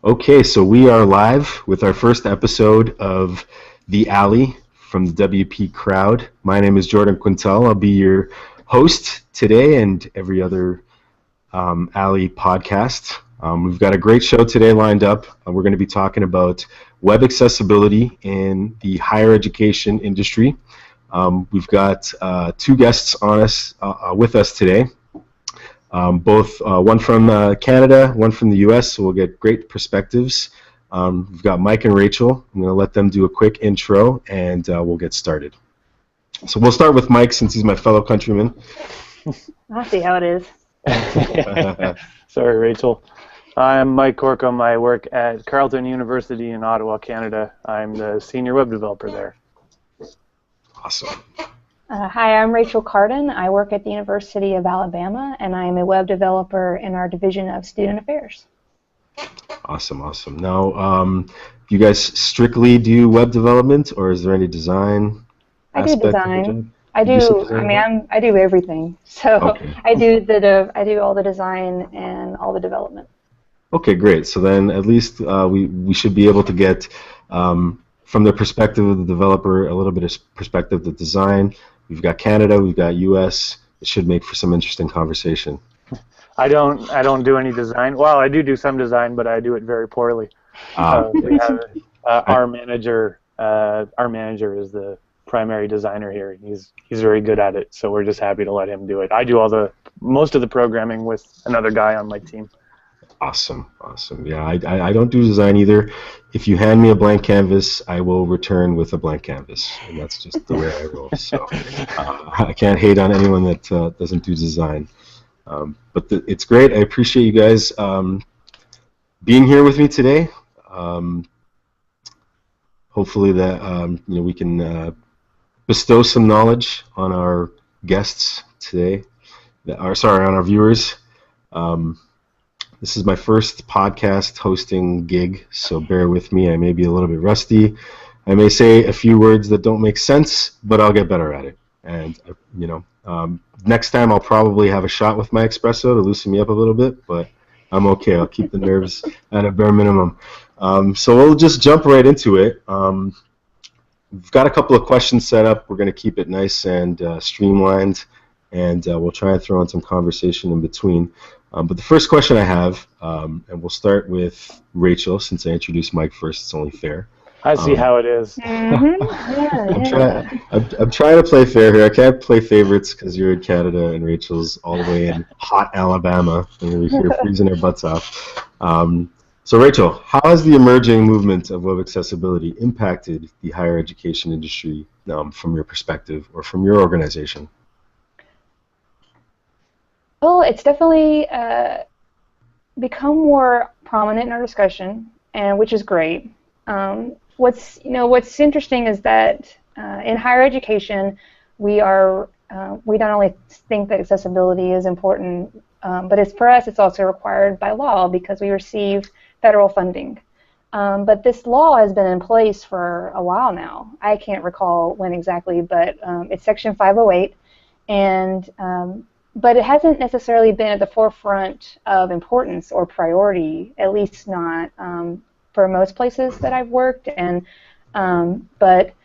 Okay, so we are live with our first episode of The Alley from the WP Crowd. My name is Jordan Quintel. I'll be your host today and every other Alley podcast. We've got a great show today lined up. We're going to be talking about web accessibility in the higher education industry. We've got two guests with us today. Both one from Canada, one from the US, so we'll get great perspectives. We've got Mike and Rachel. I'm going to let them do a quick intro, and we'll get started. So we'll start with Mike, since he's my fellow countryman. I'll see how it is. Sorry, Rachel. I'm Mike Corkum. I work at Carleton University in Ottawa, Canada. I'm the senior web developer there. Awesome. Hi, I'm Rachel Carden. I work at the University of Alabama, and I am a web developer in our Division of Student Affairs. Awesome, awesome. Now, do you guys strictly do web development, or is there any design aspect of the job? I do everything. So okay. I do all the design and all the development. Okay, great. So then at least we should be able to get from the perspective of the developer a little bit of perspective of the design. We've got Canada, we've got US. It should make for some interesting conversation. I don't do any design. Well, I do some design, but I do it very poorly. We have our manager. Our manager is the primary designer here, and he's very good at it. So we're just happy to let him do it. I do most of the programming with another guy on my team. Awesome, awesome. Yeah, I don't do design either. If you hand me a blank canvas, I will return with a blank canvas, and that's just the way I roll. So I can't hate on anyone that doesn't do design. But it's great. I appreciate you guys being here with me today. Hopefully that we can bestow some knowledge on our guests today. On our viewers. This is my first podcast hosting gig, so bear with me. I may be a little bit rusty. I may say a few words that don't make sense, but I'll get better at it. And next time I'll probably have a shot with my espresso to loosen me up a little bit, but I'm okay. I'll keep the nerves at a bare minimum. So we'll just jump right into it. We've got a couple of questions set up. We're going to keep it nice and streamlined, and we'll try and throw in some conversation in between. But the first question I have, and we'll start with Rachel, since I introduced Mike first, it's only fair. I see how it is. Mm-hmm. I'm trying to play fair here. I can't play favorites because you're in Canada and Rachel's all the way in hot Alabama, and we're here freezing our butts off. So Rachel, how has the emerging movement of web accessibility impacted the higher education industry from your perspective or from your organization? Well, it's definitely become more prominent in our discussion, and which is great. What's interesting is that in higher education, we not only think that accessibility is important, but for us it's also required by law because we receive federal funding. But this law has been in place for a while now. I can't recall when exactly, but it's Section 508, and but it hasn't necessarily been at the forefront of importance or priority, at least not for most places that I've worked. And but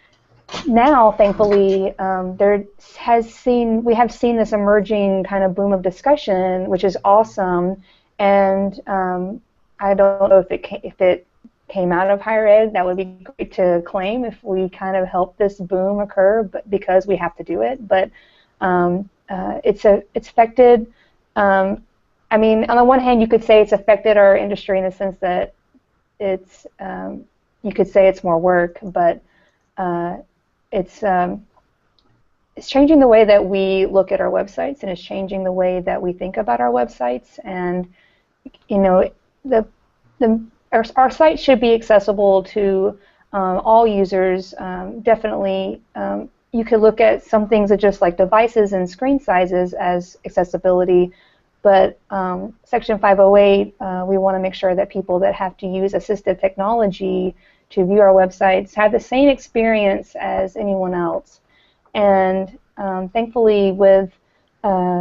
now, thankfully, we have seen this emerging kind of boom of discussion, which is awesome. And I don't know if it came out of higher ed. That would be great to claim if we kind of help this boom occur, but because we have to do it. But it's affected. I mean, on the one hand, you could say it's affected our industry in the sense that it's you could say it's more work, but it's changing the way that we look at our websites, and it's changing the way that we think about our websites. And our site should be accessible to all users. Definitely. You could look at some things that just like devices and screen sizes as accessibility, but Section 508, we want to make sure that people that have to use assistive technology to view our websites have the same experience as anyone else. And thankfully, with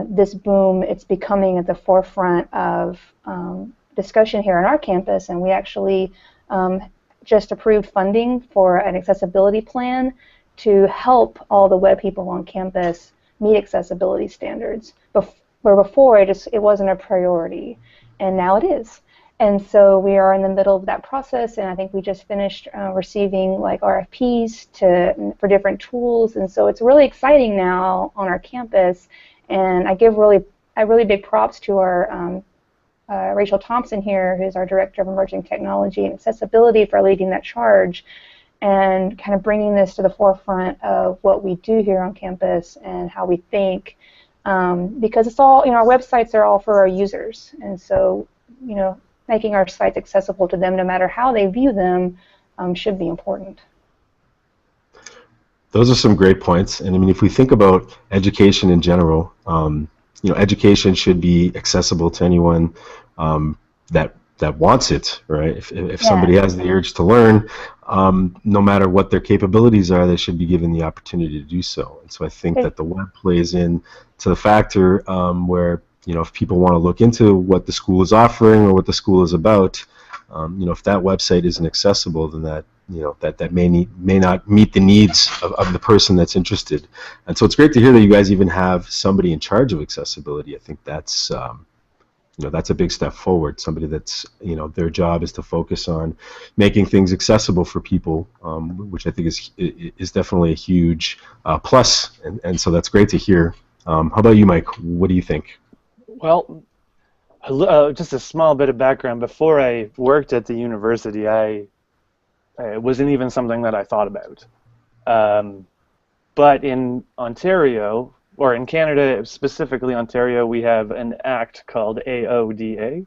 this boom, it's becoming at the forefront of discussion here on our campus, and we actually just approved funding for an accessibility plan to help all the web people on campus meet accessibility standards. Where before it wasn't a priority, and now it is. And so we are in the middle of that process, and I think we just finished receiving like RFPs for different tools, and so it's really exciting now on our campus. And I give really big props to our Rachel Thompson here, who's our Director of Emerging Technology and Accessibility, for leading that charge and kind of bringing this to the forefront of what we do here on campus and how we think, because it's all, our websites are all for our users, and so, making our sites accessible to them no matter how they view them should be important. Those are some great points, and I mean, if we think about education in general, education should be accessible to anyone that wants it, right? If somebody has the urge to learn, no matter what their capabilities are, they should be given the opportunity to do so. And so I think that the web plays in to the factor where, if people want to look into what the school is offering or what the school is about, if that website isn't accessible, then that may not meet the needs of the person that's interested. And so it's great to hear that you guys even have somebody in charge of accessibility. I think that's that's a big step forward. Somebody that's their job is to focus on making things accessible for people, which I think is definitely a huge plus. And so that's great to hear. How about you, Mike? What do you think? Well, just a small bit of background. Before I worked at the university, it wasn't even something that I thought about. But in Ontario, or in Canada, specifically Ontario, we have an act called AODA,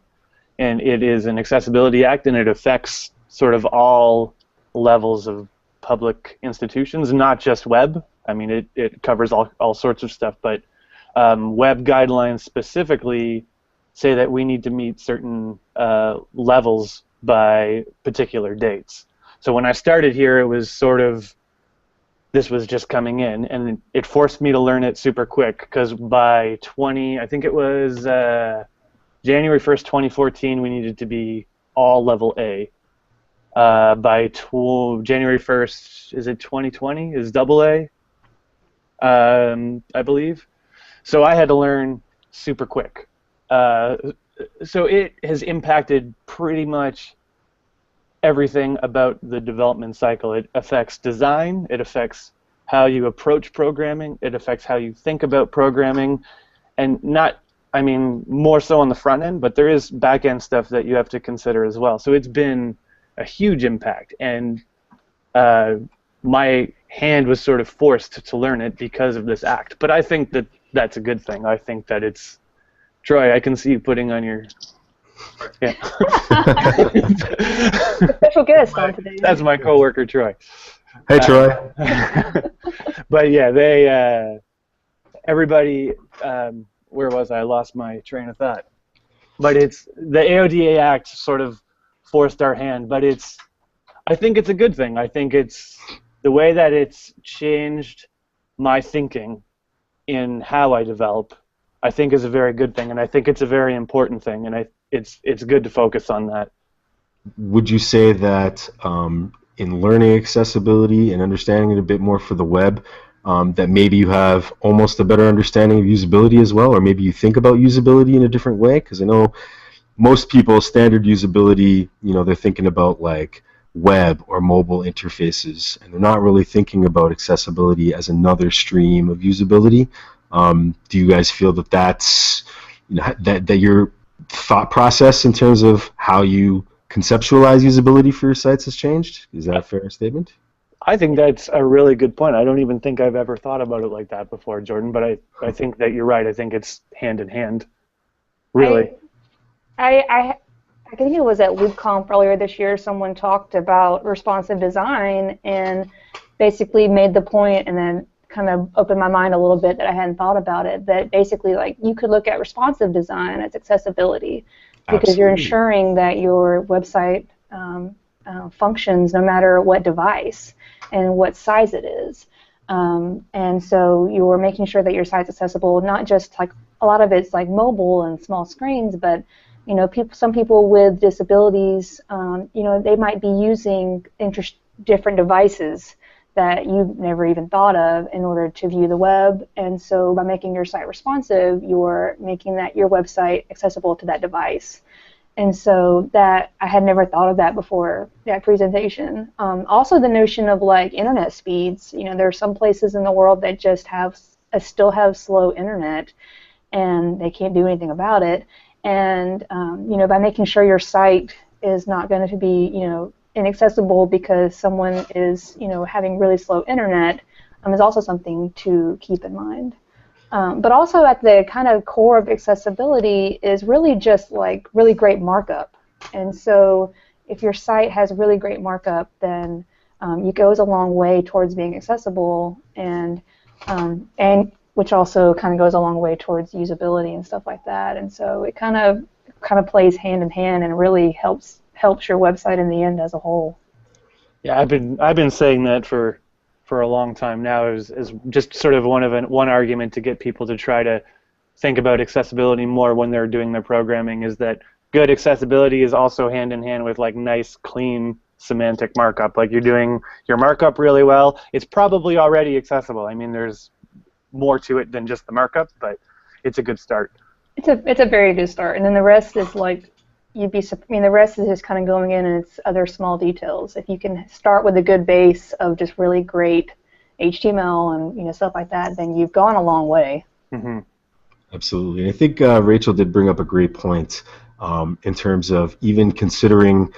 and it is an accessibility act, and it affects sort of all levels of public institutions, not just web. I mean, it covers all sorts of stuff, but web guidelines specifically say that we need to meet certain levels by particular dates. So when I started here, it was sort of, this was just coming in, and it forced me to learn it super quick, because by I think it was January 1st, 2014, we needed to be all level A. By January 1st, is it 2020, is double A, I believe. So I had to learn super quick. So it has impacted pretty much everything about the development cycle. It affects design, it affects how you approach programming, it affects how you think about programming, and more so on the front end, but there is back end stuff that you have to consider as well. So it's been a huge impact, and my hand was sort of forced to learn it because of this act. But I think that that's a good thing. I think that it's, Troy, I can see you putting on your, yeah. Special guest on today. That's my coworker, Troy. Hey, Troy. But yeah, everybody, where was I? I lost my train of thought. But it's, the AODA Act sort of forced our hand, but I think it's a good thing. I think it's, the way that it's changed my thinking in how I develop, I think is a very good thing, and I think it's a very important thing, and it's good to focus on that. Would you say that in learning accessibility and understanding it a bit more for the web, that maybe you have almost a better understanding of usability as well, or maybe you think about usability in a different way? Because I know most people, standard usability, they're thinking about like web or mobile interfaces, and they're not really thinking about accessibility as another stream of usability. Do you guys feel that that's, that your thought process in terms of how you conceptualize usability for your sites has changed? Is that a fair statement? I think that's a really good point. I don't even think I've ever thought about it like that before, Jordan, but I think that you're right. I think it's hand in hand, really. I think it was at LoopConf earlier this year, someone talked about responsive design and basically made the point, and then kind of opened my mind a little bit that I hadn't thought about it, that basically like you could look at responsive design as accessibility, because Absolutely. You're ensuring that your website functions no matter what device and what size it is. And so you're making sure that your site's accessible, not just like, a lot of it's like mobile and small screens, but some people with disabilities, they might be using different devices that you've never even thought of in order to view the web. And so by making your site responsive, you're making your website accessible to that device. And so that I had never thought of that before that presentation. Also the notion of like internet speeds. There are some places in the world that just still have slow internet and they can't do anything about it. And by making sure your site is not going to be inaccessible because someone is having really slow internet is also something to keep in mind. But also at the kind of core of accessibility is really just like really great markup. And so if your site has really great markup, then it goes a long way towards being accessible, and which also kind of goes a long way towards usability and stuff like that. And so it kind of plays hand in hand and really helps your website in the end as a whole. Yeah, I've been saying that for a long time now as just sort of one argument to get people to try to think about accessibility more when they're doing their programming, is that good accessibility is also hand in hand with like nice, clean semantic markup. Like you're doing your markup really well, it's probably already accessible. I mean, there's more to it than just the markup, but it's a good start. It's a very good start, and then the rest is like the rest is just kind of going in and it's other small details. If you can start with a good base of just really great HTML and stuff like that, then you've gone a long way. Mm-hmm. Absolutely. I think Rachel did bring up a great point in terms of even considering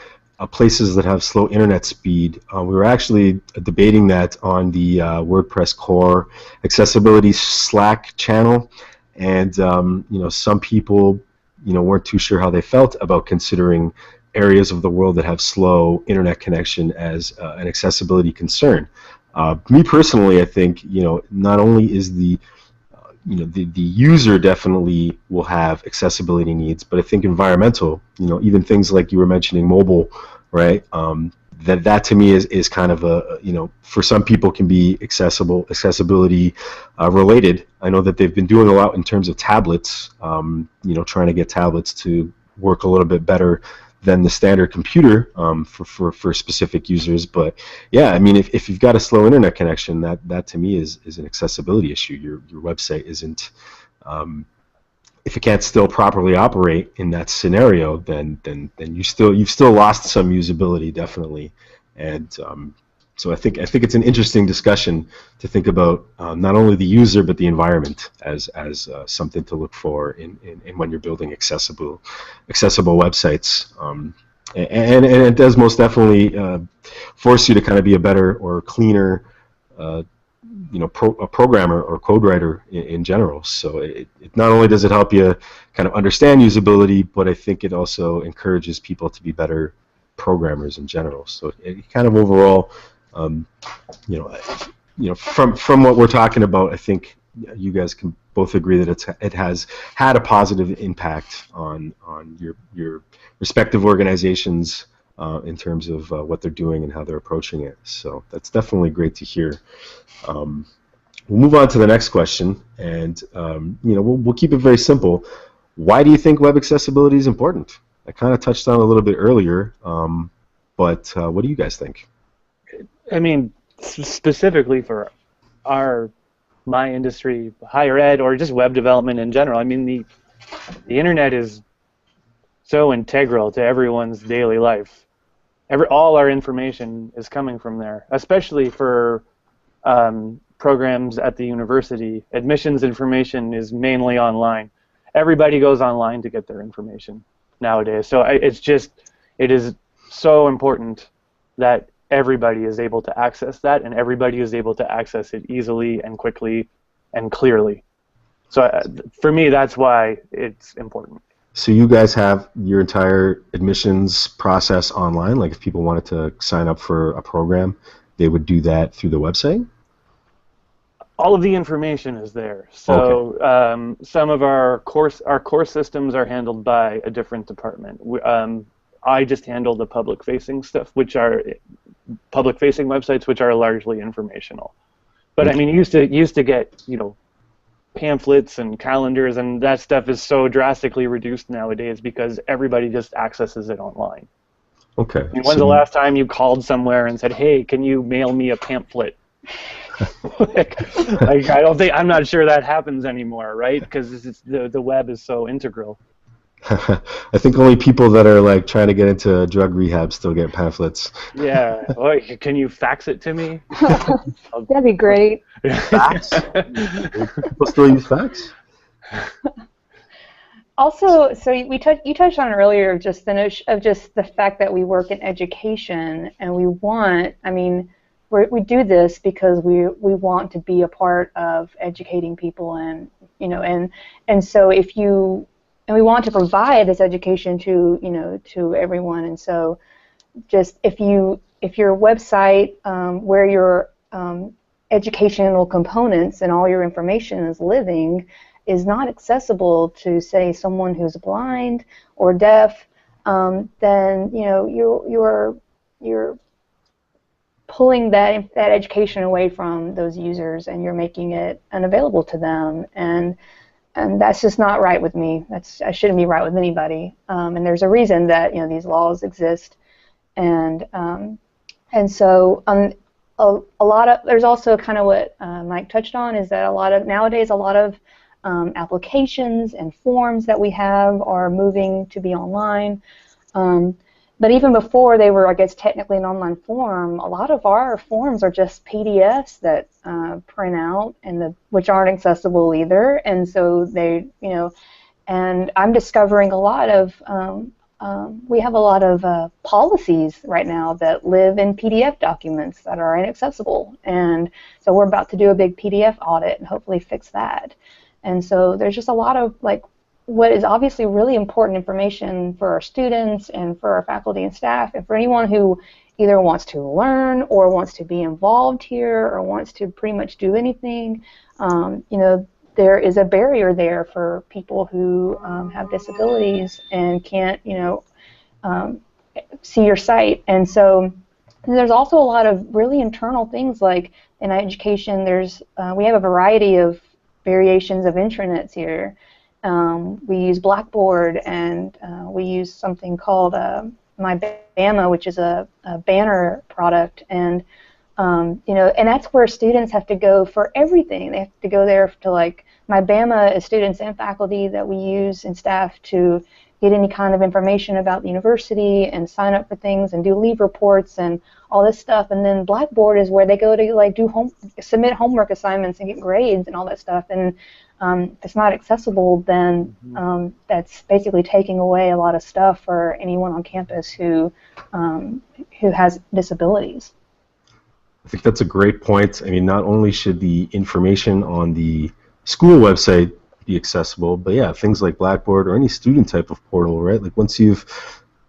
places that have slow internet speed. We were actually debating that on the WordPress core accessibility Slack channel, and some people weren't too sure how they felt about considering areas of the world that have slow internet connection as an accessibility concern. Me personally, I think not only is the user definitely will have accessibility needs, but I think environmental, even things like you were mentioning mobile, right? That to me is kind of a, for some people can be accessibility related. I know that they've been doing a lot in terms of tablets, trying to get tablets to work a little bit better than the standard computer for specific users. But yeah, I mean, if you've got a slow internet connection, that to me is an accessibility issue. Your website isn't, if it can't still properly operate in that scenario, then you've still lost some usability, definitely. And so I think it's an interesting discussion to think about not only the user but the environment as something to look for in when you're building accessible websites. And it does most definitely force you to kind of be a better or cleaner a programmer or code writer in general. So it not only does it help you kind of understand usability, but I think it also encourages people to be better programmers in general. So it kind of overall, from what we're talking about, I think you guys can both agree that it has had a positive impact on your respective organizations in terms of what they're doing and how they're approaching it. So that's definitely great to hear. We'll move on to the next question, and we'll keep it very simple. Why do you think web accessibility is important? I kind of touched on it a little bit earlier, but what do you guys think? I mean, specifically for my industry, higher ed, or just web development in general, I mean, the internet is so integral to everyone's daily life. All our information is coming from there, especially for programs at the university. Admissions information is mainly online. Everybody goes online to get their information nowadays. So it is so important that everybody is able to access that, and everybody is able to access it easily and quickly and clearly. So for me, that's why it's important. So you guys have your entire admissions process online? Like if people wanted to sign up for a program, they would do that through the website? All of the information is there. So okay. Some of our core systems are handled by a different department. I just handle the public-facing stuff, which are public-facing websites, which are largely informational. But I mean, you used to get pamphlets and calendars, and that stuff is so drastically reduced nowadays because everybody just accesses it online. Okay. I mean, when's the last time you called somewhere and said, "Hey, can you mail me a pamphlet?" I'm not sure that happens anymore, right? Because the web is so integral. I think only people that are like trying to get into drug rehab still get pamphlets. Yeah. Oh, can you fax it to me? That'd be great. Fax? People still use fax? Also, so you touched on earlier just the notion of just the fact that we work in education and we do this because we want to be a part of educating people, and so we want to provide this education to everyone. And so just if your website where your educational components and all your information is living is not accessible to, say, someone who's blind or deaf, then you're pulling that education away from those users, and you're making it unavailable to them, and that's just not right with me. I shouldn't be right with anybody. And there's a reason that these laws exist, and so a lot of there's also kind of what Mike touched on, is that nowadays a lot of applications and forms that we have are moving to be online. But even before they were, I guess, technically an online form, a lot of our forms are just PDFs that print out, which aren't accessible either. And so and I'm discovering we have a lot of policies right now that live in PDF documents that are inaccessible. And so we're about to do a big PDF audit and hopefully fix that. And so there's just a lot of what is obviously really important information for our students and for our faculty and staff, and for anyone who either wants to learn or wants to be involved here or wants to pretty much do anything. There is a barrier there for people who have disabilities and can't see your site. And so there's also a lot of really internal things, like in education we have a variety of variations of intranets here. We use Blackboard, and we use something called My Bama, which is a banner product, and and that's where students have to go for everything. They have to go there to My Bama is students and faculty that we use and staff to get any kind of information about the university and sign up for things and do leave reports and all this stuff. And then Blackboard is where they go to submit homework assignments and get grades and all that stuff. And if it's not accessible, then that's basically taking away a lot of stuff for anyone on campus who has disabilities. I think that's a great point. I mean, not only should the information on the school website be accessible, but yeah, things like Blackboard or any student type of portal, right? Like once you've,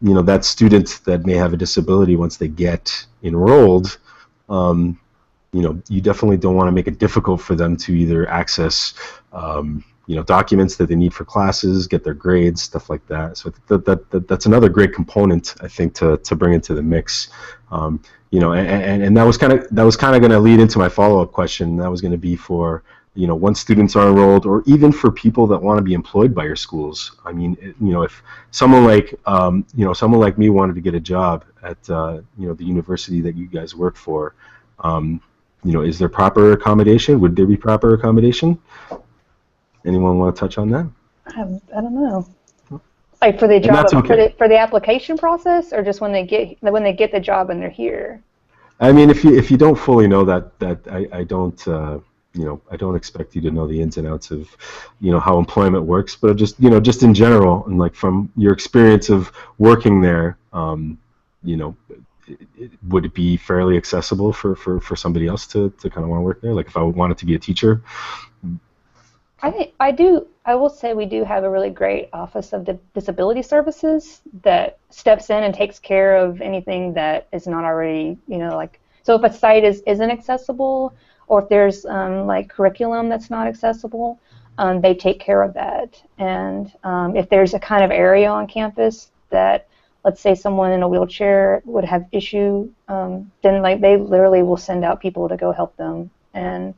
that student that may have a disability, once they get enrolled, you definitely don't want to make it difficult for them to either access, documents that they need for classes, get their grades, stuff like that. So I think that's another great component, I think, to bring into the mix. And that was kind of going to lead into my follow-up question. That was going to be for once students are enrolled, or even for people that want to be employed by your schools. I mean, if someone like me wanted to get a job at the university that you guys work for, is there proper accommodation? Would there be proper accommodation? Anyone want to touch on that? I don't know. Like for the job, okay. for the application process, or just when they get the job and they're here? I mean, if you don't fully know that I don't. I don't expect you to know the ins and outs of, how employment works, but just in general, and like from your experience of working there, would it be fairly accessible for somebody else to kind of want to work there? Like if I wanted to be a teacher? I will say we do have a really great Office of Disability Services that steps in and takes care of anything that is not already, so if a site isn't accessible, or if there's curriculum that's not accessible, they take care of that. And if there's a kind of area on campus that, let's say, someone in a wheelchair would have issue, then they literally will send out people to go help them. And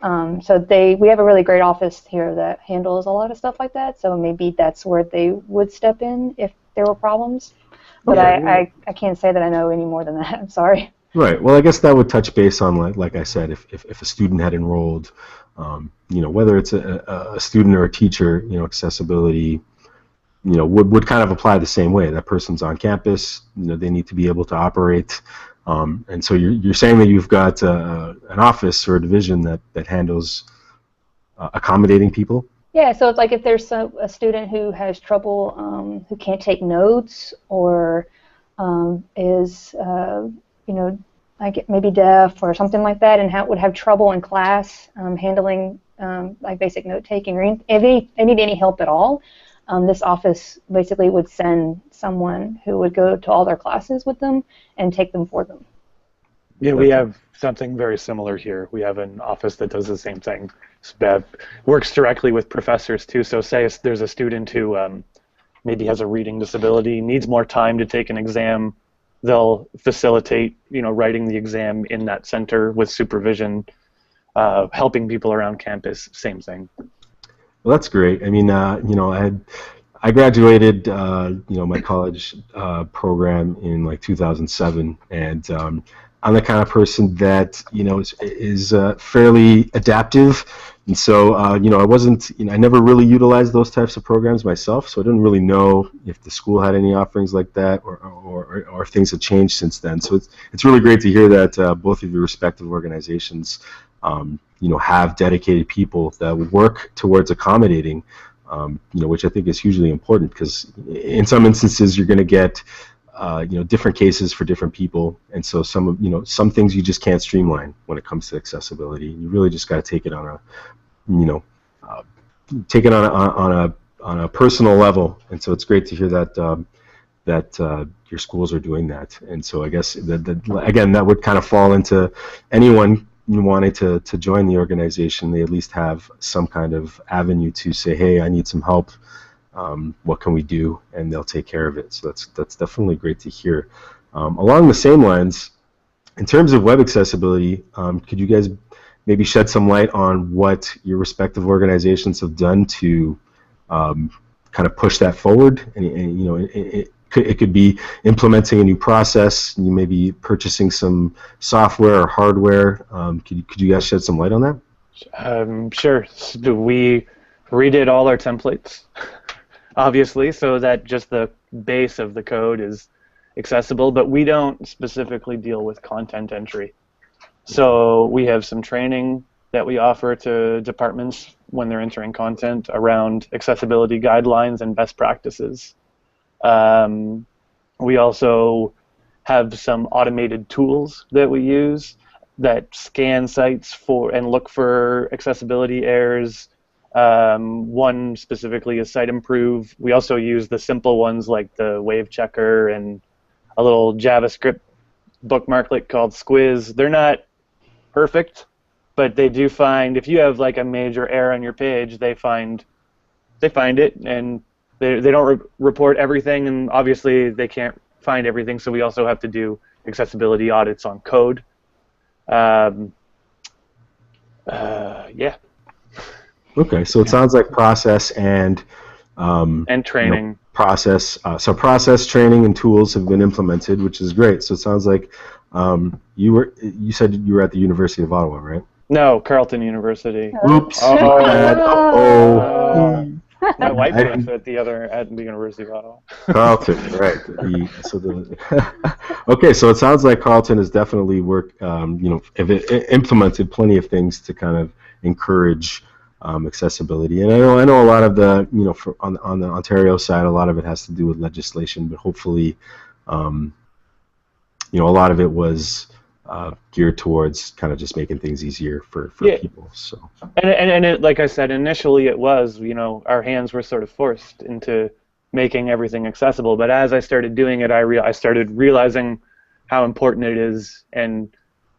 So we have a really great office here that handles a lot of stuff like that. So maybe that's where they would step in if there were problems. But Okay. I can't say that I know any more than that. I'm sorry. Right. Well, I guess that would touch base on, like I said, if a student had enrolled, whether it's a student or a teacher, accessibility, would kind of apply the same way. That person's on campus, they need to be able to operate. And so you're saying that you've got an office or a division that handles accommodating people? Yeah, so it's like if there's a student who has trouble, who can't take notes or is, like maybe deaf or something like that, and would have trouble in class handling like basic note taking, or if they need any help at all, this office basically would send someone who would go to all their classes with them and take them for them. Yeah, we have something very similar here. We have an office that does the same thing. Works directly with professors too. So say there's a student who maybe has a reading disability, needs more time to take an exam, they'll facilitate, writing the exam in that center with supervision, helping people around campus. Same thing. Well, that's great. I mean, I graduated, my college program in like 2007, and I'm the kind of person that is fairly adaptive, and so I never really utilized those types of programs myself, so I didn't really know if the school had any offerings like that, or if things have changed since then. So it's really great to hear that both of your respective organizations have dedicated people that work towards accommodating, which I think is hugely important, because in some instances you're going to get different cases for different people, and so some things you just can't streamline when it comes to accessibility. You really just got to take it on a personal level, and so it's great to hear that your schools are doing that. And so I guess again that would kind of fall into anyone wanting to join the organization. They at least have some kind of avenue to say, hey, I need some help. What can we do? And they'll take care of it. So that's definitely great to hear. Along the same lines, in terms of web accessibility, could you guys maybe shed some light on what your respective organizations have done to kind of push that forward? And it could be implementing a new process, you may be purchasing some software or hardware. Could you guys shed some light on that? Sure. So we redid all our templates, obviously, so that just the base of the code is accessible, but we don't specifically deal with content entry. So we have some training that we offer to departments when they're entering content around accessibility guidelines and best practices. We also have some automated tools that we use that scan sites and look for accessibility errors. One specifically is Site Improve. We also use the simple ones like the Wave Checker and a little JavaScript bookmarklet called Squiz. They're not perfect, but they do find, if you have like a major error on your page, they find it, and they don't report everything, and obviously they can't find everything, so we also have to do accessibility audits on code. Yeah. Okay, so it sounds like process and training. So process, training, and tools have been implemented, which is great. So it sounds like you said you were at the University of Ottawa, right? No, Carleton University. Oops. My wife went at the University of Ottawa. Carleton, right? Okay, so it sounds like Carleton has definitely implemented plenty of things to kind of encourage accessibility. And I know a lot of the on the Ontario side, a lot of it has to do with legislation, but hopefully, a lot of it was geared towards kind of just making things easier for people. So and it, like I said, initially it was, our hands were sort of forced into making everything accessible. But as I started doing it, I started realizing how important it is, and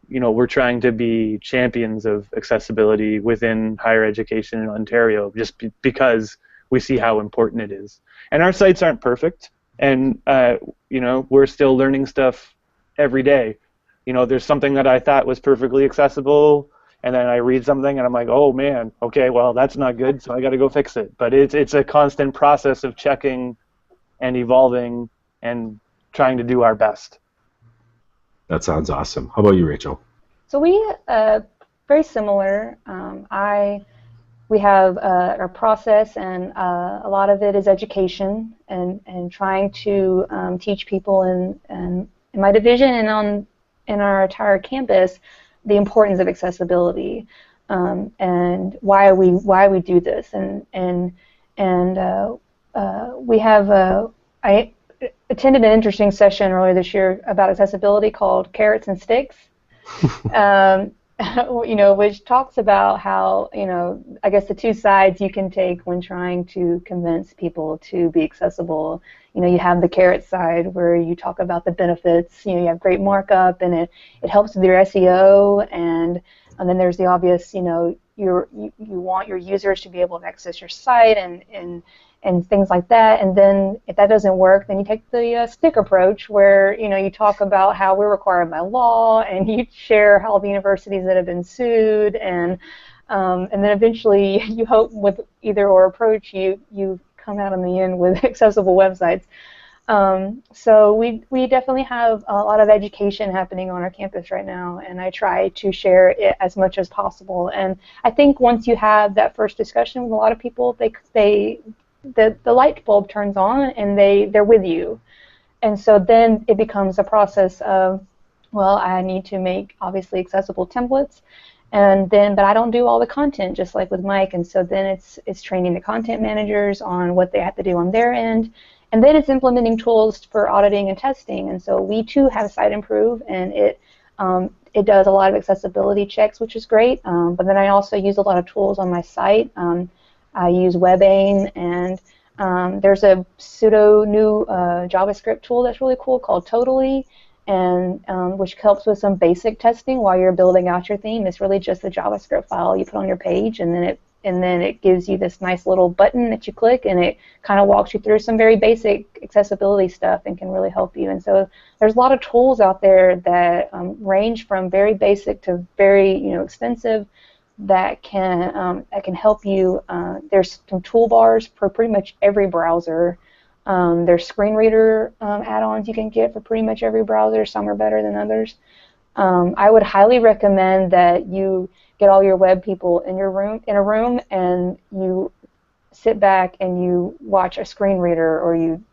we're trying to be champions of accessibility within higher education in Ontario, just because we see how important it is. And our sites aren't perfect, and we're still learning stuff every day. There's something that I thought was perfectly accessible, and then I read something and I'm like, oh man, okay, well that's not good, so I got to go fix it. But it's a constant process of checking and evolving and trying to do our best. That sounds awesome. How about you, Rachel? So we very similar. We have our process, and a lot of it is education and trying to teach people in my division and in our entire campus the importance of accessibility, and why we do this, and we have I attended an interesting session earlier this year about accessibility called Carrots and Sticks. Which talks about how, I guess the two sides you can take when trying to convince people to be accessible. You have the carrot side where you talk about the benefits. You have great markup and it helps with your SEO, and then there's the obvious, you want your users to be able to access your site and things like that. And then if that doesn't work, then you take the stick approach where, you talk about how we're required by law, and you share all the universities that have been sued, and then eventually you hope with either or approach you come out in the end with accessible websites. So we definitely have a lot of education happening on our campus right now, and I try to share it as much as possible. And I think once you have that first discussion with a lot of people, the light bulb turns on and they're with you. And so then it becomes a process of, well, I need to make obviously accessible templates, but I don't do all the content, just like with Mike. And so then it's training the content managers on what they have to do on their end, and then it's implementing tools for auditing and testing. And so we too have Site Improve, and it does a lot of accessibility checks, which is great. But then I also use a lot of tools on my site. I use WebAIM, and there's a pseudo new JavaScript tool that's really cool called Totally, and which helps with some basic testing while you're building out your theme. It's really just the JavaScript file you put on your page, and then it gives you this nice little button that you click, and it kind of walks you through some very basic accessibility stuff and can really help you. And so there's a lot of tools out there that range from very basic to very extensive, that can help you. There's some toolbars for pretty much every browser. There's screen reader add-ons you can get for pretty much every browser. Some are better than others. I would highly recommend that you get all your web people in a room, and you sit back and you watch a screen reader, or you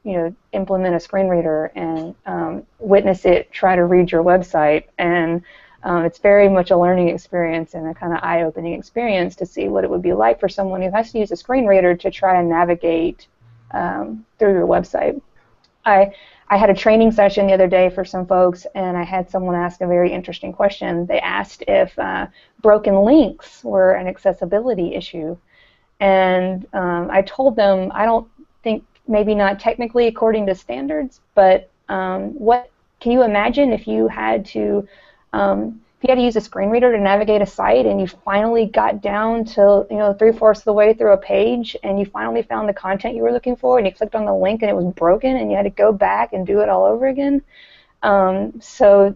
implement a screen reader and witness it try to read your website. And it's very much a learning experience and a kind of eye-opening experience to see what it would be like for someone who has to use a screen reader to try and navigate through your website. I had a training session the other day for some folks, and I had someone ask a very interesting question. They asked if broken links were an accessibility issue. And I told them, I don't think, maybe not technically according to standards, but what can you imagine if you had to use a screen reader to navigate a site, and you finally got down to 3/4 of the way through a page, and you finally found the content you were looking for, and you clicked on the link and it was broken, and you had to go back and do it all over again. So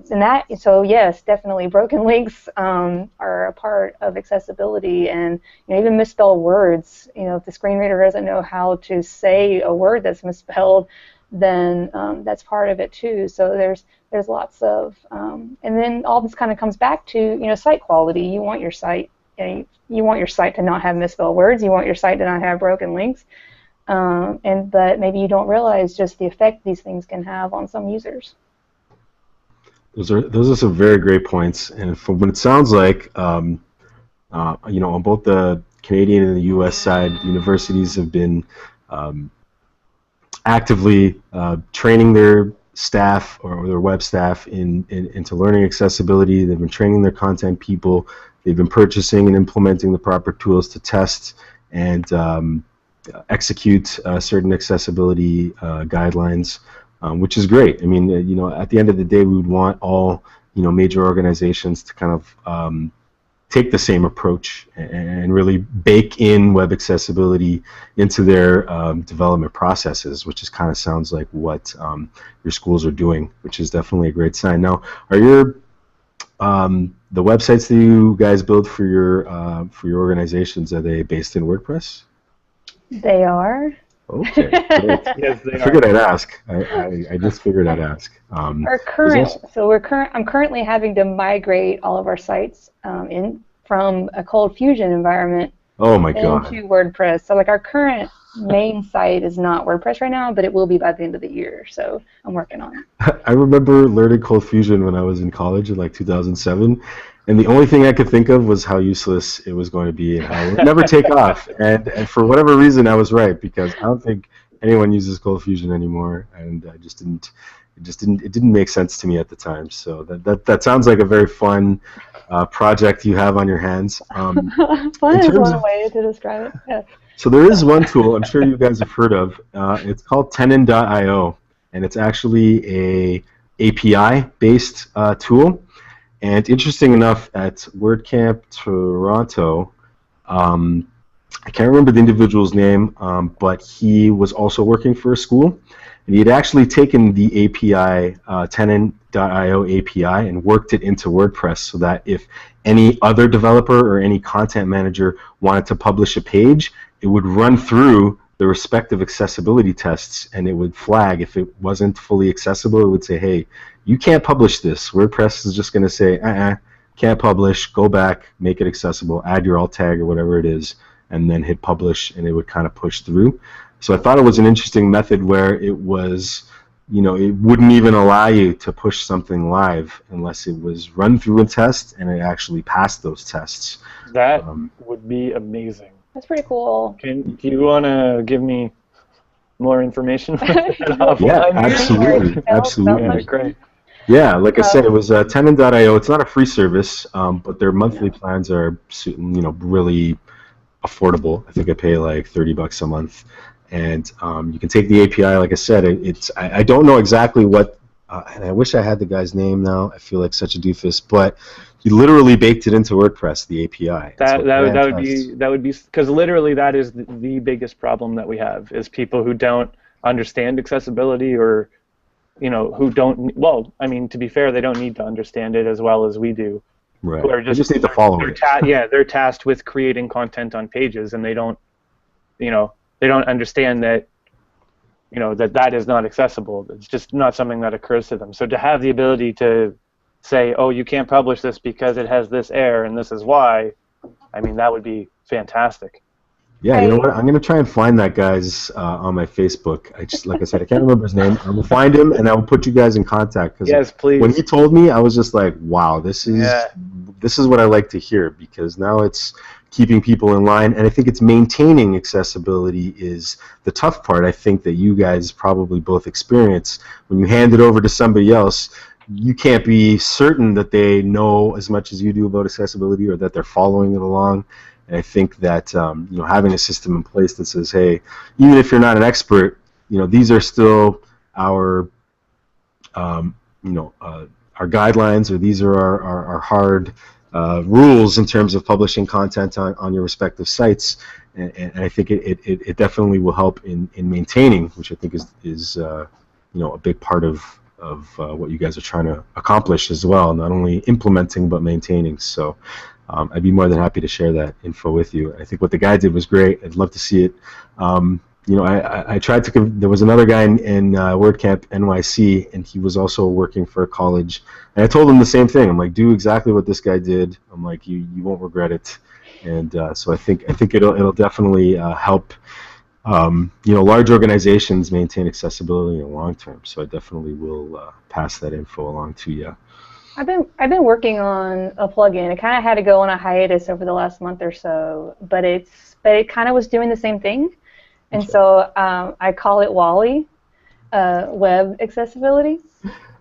yes, definitely broken links are a part of accessibility, and even misspelled words. If the screen reader doesn't know how to say a word that's misspelled, then that's part of it too. So there's lots of, and then all this kind of comes back to site quality. You want your site, you want your site to not have misspelled words. You want your site to not have broken links, but maybe you don't realize just the effect these things can have on some users. Those are some very great points, and from what it sounds like, on both the Canadian and the U.S. side, universities have been actively training their staff or their web staff into learning accessibility. They've been training their content people. They've been purchasing and implementing the proper tools to test and execute certain accessibility guidelines, which is great. I mean, at the end of the day, we would want all major organizations to kind of take the same approach and really bake in web accessibility into their development processes, which is kind of sounds like what your schools are doing, which is definitely a great sign. Now, are your the websites that you guys build for your organizations, are they based in WordPress? They are. Okay, great. Yes, I they are. figured I'd ask. I just figured I'd ask. I'm currently having to migrate all of our sites in from a Cold Fusion environment Oh my God. into WordPress. So like our current main site is not WordPress right now, but it will be by the end of the year. So I'm working on it. I remember learning Cold Fusion when I was in college in like 2007, and the only thing I could think of was how useless it was going to be and how it would never take off. And for whatever reason, I was right, because I don't think anyone uses Cold Fusion anymore, and I just didn't. It didn't make sense to me at the time. So that sounds like a very fun project you have on your hands. Fun is one way to describe it. Yeah. So there is one tool I'm sure you guys have heard of. It's called TenonDo, and it's actually a API-based tool. And interesting enough, at WordCamp Toronto, I can't remember the individual's name, but he was also working for a school, and he had actually taken the API, TenonDo API, and worked it into WordPress so that if any other developer or any content manager wanted to publish a page, it would run through the respective accessibility tests, and it would flag if it wasn't fully accessible. It would say, hey, you can't publish this. WordPress is just going to say, can't publish, go back, make it accessible, add your alt tag or whatever it is, and then hit publish, and it would kind of push through. So I thought it was an interesting method where it was, it wouldn't even allow you to push something live unless it was run through a test and it actually passed those tests. That would be amazing. That's pretty cool. Do you want to give me more information? Yeah, absolutely. Yeah, great. Yeah, like I said, it was TenonDo. It's not a free service, but their monthly plans are, really affordable. I think I pay like $30 a month, and you can take the API. Like I said, I don't know exactly what, and I wish I had the guy's name now. I feel like such a doofus, but he literally baked it into WordPress, the API. That would be because literally that is the biggest problem that we have is people who don't understand accessibility or who don't. Well, I mean, to be fair, they don't need to understand it as well as we do. Right. Who are they just need to follow it. They're tasked with creating content on pages, and they don't understand that. That is not accessible. It's just not something that occurs to them. So to have the ability to say, oh, you can't publish this because it has this error and this is why, I mean, that would be fantastic. Yeah, you know what? I'm going to try and find that guy's on my Facebook. Like I said, I can't remember his name. I will find him, and I will put you guys in contact. Yes, please. When he told me, I was just like, wow, this is what I like to hear, because now it's keeping people in line, and I think it's maintaining accessibility is the tough part. I think that you guys probably both experience when you hand it over to somebody else. You can't be certain that they know as much as you do about accessibility or that they're following it along. And I think that having a system in place that says, hey, even if you're not an expert, these are still our our guidelines, or these are our hard rules in terms of publishing content on your respective sites. And I think it definitely will help in maintaining, which I think is a big part of what you guys are trying to accomplish as well, not only implementing but maintaining. So I'd be more than happy to share that info with you. I think what the guy did was great. I'd love to see it. I tried to. There was another guy in WordCamp NYC, and he was also working for a college. And I told him the same thing. I'm like, do exactly what this guy did. I'm like, you won't regret it. And so I think it'll definitely help. Large organizations maintain accessibility in the long term. So I definitely will pass that info along to you. I've been working on a plugin. It kind of had to go on a hiatus over the last month or so, but it kind of was doing the same thing, and so I call it Wally, web accessibility.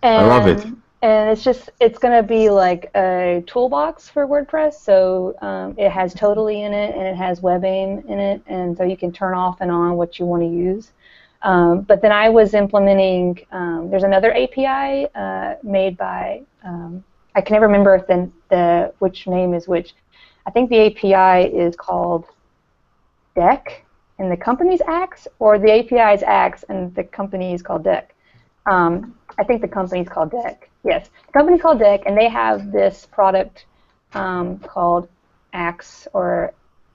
And, I love it. And it's going to be like a toolbox for WordPress. So it has Totally in it, and it has WebAIM in it, and so you can turn off and on what you want to use. But then I was implementing, there's another API made by, I can never remember if which name is which. I think the API is called Deck, and the company's Axe, or the API is Axe, and the company is called Deck. I think the company's called Deck. Yes, the company's called Deck, and they have this product called Axe,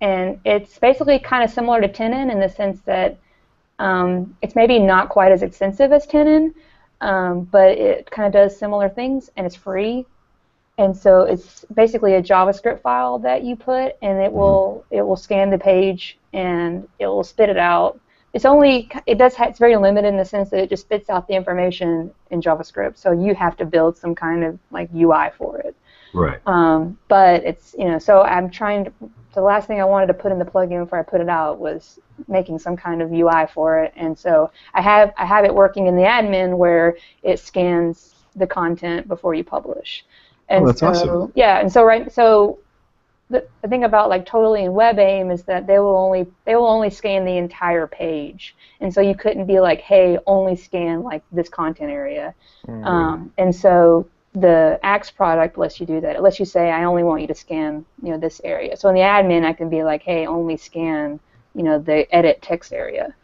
and it's basically kind of similar to Tenon in the sense that it's maybe not quite as extensive as Tenon, but it kind of does similar things, and it's free. And so it's basically a JavaScript file that you put, and it will scan the page and it will spit it out. It's very limited in the sense that it just spits out the information in JavaScript. So you have to build some kind of like UI for it. Right. But it's so I'm trying to. The last thing I wanted to put in the plugin before I put it out was making some kind of UI for it, and so I have it working in the admin where it scans the content before you publish. And that's awesome. Yeah, and so the thing about like Totally and WebAIM is that they will only scan the entire page, and so you couldn't be like, hey, only scan like this content area, and so the Axe product lets you do that. It lets you say, I only want you to scan this area. So in the admin, I can be like, hey, only scan the edit text area,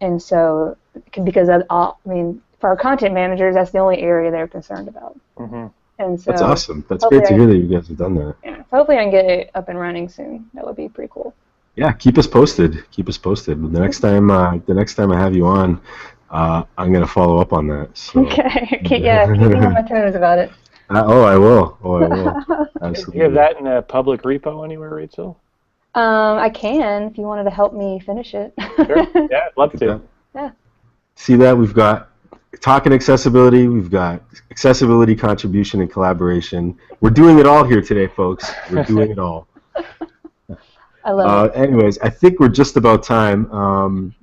and so because for our content managers, that's the only area they're concerned about. Mm-hmm. And so that's awesome. That's great to hear that you guys have done that. Yeah, so hopefully I can get it up and running soon. That would be pretty cool. Yeah, keep us posted. Keep us posted. The next time I have you on, I'm gonna follow up on that. So. Okay. Yeah, keep me on my toes about it. I will. Absolutely. Do you have that in a public repo anywhere, Rachel? I can if you wanted to help me finish it. Sure. Yeah, I'd love to. Yeah. See that we've got talking accessibility, we've got accessibility contribution and collaboration. We're doing it all here today, folks. We're doing it all. I love it. Anyways, I think we're just about time.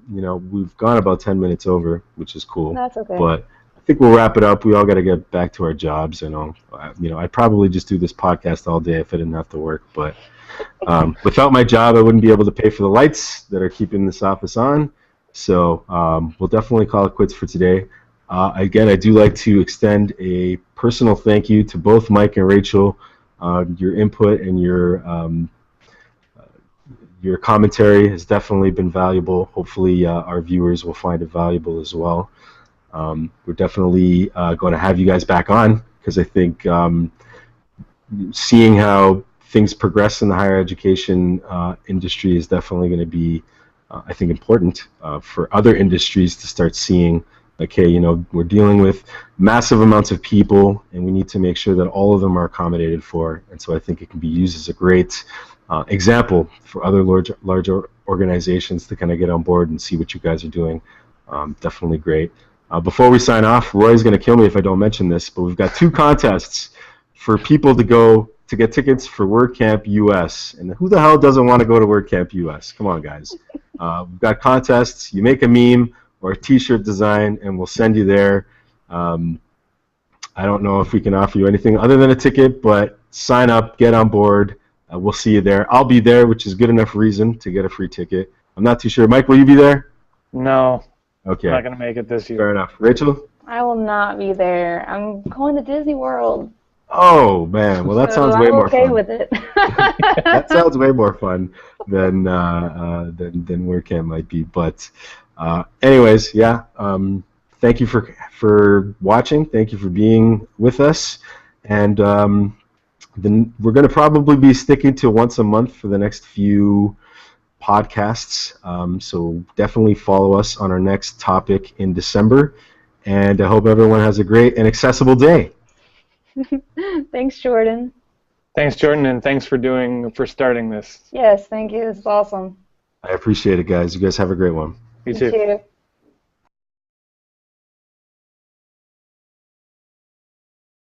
We've gone about 10 minutes over, which is cool. That's okay. But I think we'll wrap it up. We all got to get back to our jobs. I'd probably just do this podcast all day if I didn't have to work. But without my job, I wouldn't be able to pay for the lights that are keeping this office on. So we'll definitely call it quits for today. Again, I do like to extend a personal thank you to both Mike and Rachel. Your input and your commentary has definitely been valuable. Hopefully our viewers will find it valuable as well. We're definitely going to have you guys back on because I think seeing how things progress in the higher education industry is definitely going to be, I think, important for other industries to start seeing, like, hey, we're dealing with massive amounts of people, and we need to make sure that all of them are accommodated for. And so I think it can be used as a great example for other larger organizations to kind of get on board and see what you guys are doing. Definitely great. Before we sign off, Roy's going to kill me if I don't mention this, but we've got 2 contests for people to get tickets for WordCamp US. And who the hell doesn't want to go to WordCamp US? Come on, guys. We've got contests. You make a meme or a t-shirt design, and we'll send you there. I don't know if we can offer you anything other than a ticket, but sign up, get on board. We'll see you there. I'll be there, which is good enough reason to get a free ticket. I'm not too sure. Mike, will you be there? No. Okay. I'm not going to make it this year. Fair enough. Rachel? I will not be there. I'm going to Disney World. Oh, man. Well, that sounds way more fun. I'm okay with it. That sounds way more fun than WordCamp might be. But anyways, yeah. Thank you for watching. Thank you for being with us. And then we're going to probably be sticking to once a month for the next few podcasts. So definitely follow us on our next topic in December. And I hope everyone has a great and accessible day. Thanks, Jordan. Thanks, Jordan, and thanks for starting this. Yes, thank you. This is awesome. I appreciate it, guys. You guys have a great one. You too. You too.